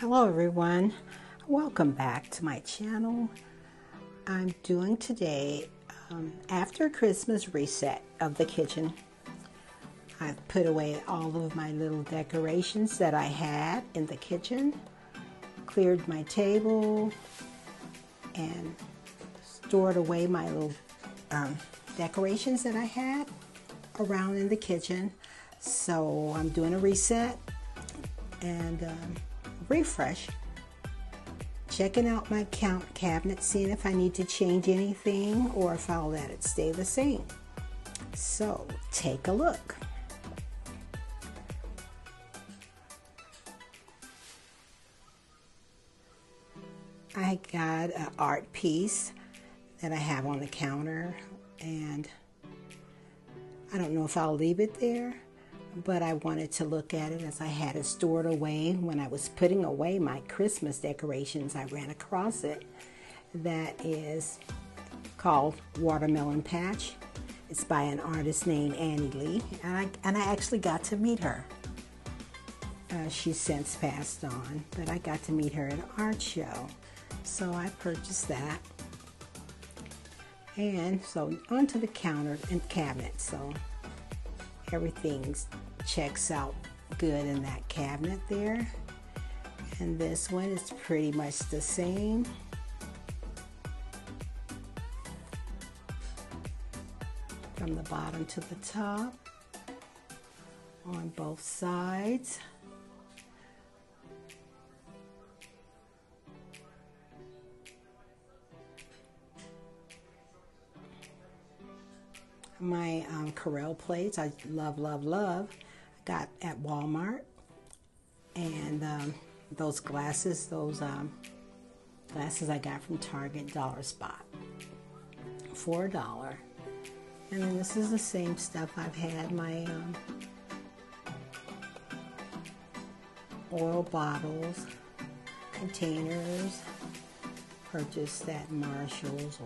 Hello everyone, welcome back to my channel. I'm doing today after Christmas reset of the kitchen. I've put away all of my little decorations that I had in the kitchen, cleared my table, and stored away my little decorations that I had around in the kitchen. So I'm doing a reset and refresh, checking out my cabinet, seeing if I need to change anything or if I'll let it stay the same. So take a look. I got an art piece that I have on the counter, and I don't know if I'll leave it there, but I wanted to look at it as I had it stored away. When I was putting away my Christmas decorations, I ran across it. That is called Watermelon Patch. It's by an artist named Annie Lee, and I actually got to meet her. She's since passed on, but I got to meet her at an art show. So I purchased that. And so onto the counter and cabinet. So everything checks out good in that cabinet there. And this one is pretty much the same. From the bottom to the top on both sides. My Corel plates, I love, got at Walmart. And those glasses, glasses I got from Target Dollar Spot for $1. And then this is the same stuff I've had, my oil bottles, containers, purchased at Marshall's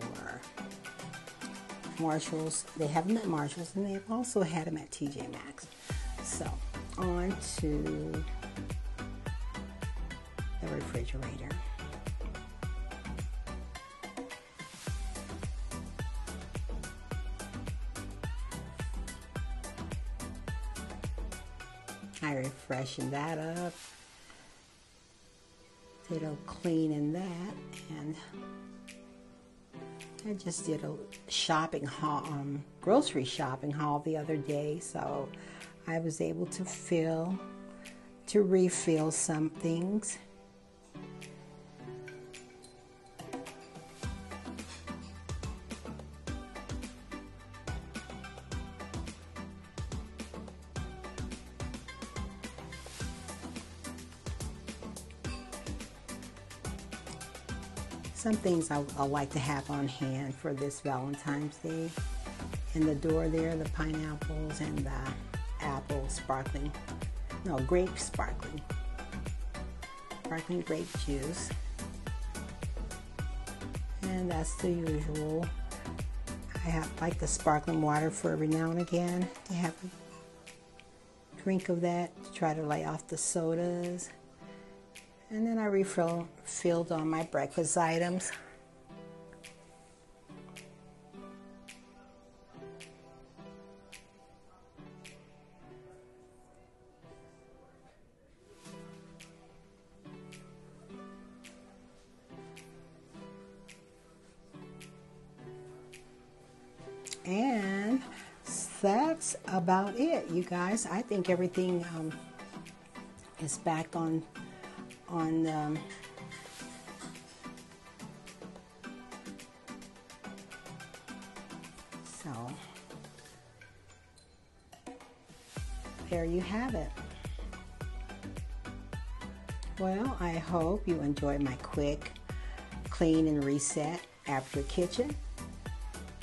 they have them at Marshall's, and they've also had them at TJ Maxx. So, on to the refrigerator. I refreshened that up, did a cleaning that, and I just did a shopping haul, grocery shopping haul the other day, so I was able to refill some things. Some things I like to have on hand for this Valentine's Day. In the door there, the pineapples and the apple grape sparkling grape juice. And that's the usual. I like the sparkling water for every now and again to have a drink of that to try to lay off the sodas. And then I refilled on my breakfast items. And that's about it, you guys. I think everything is back on so there you have it. Well, I hope you enjoyed my quick clean and reset after kitchen,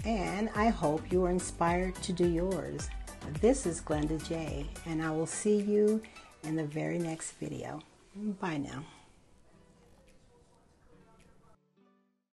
and I hope you are inspired to do yours. This is Glenda J, and I will see you in the very next video. Bye now.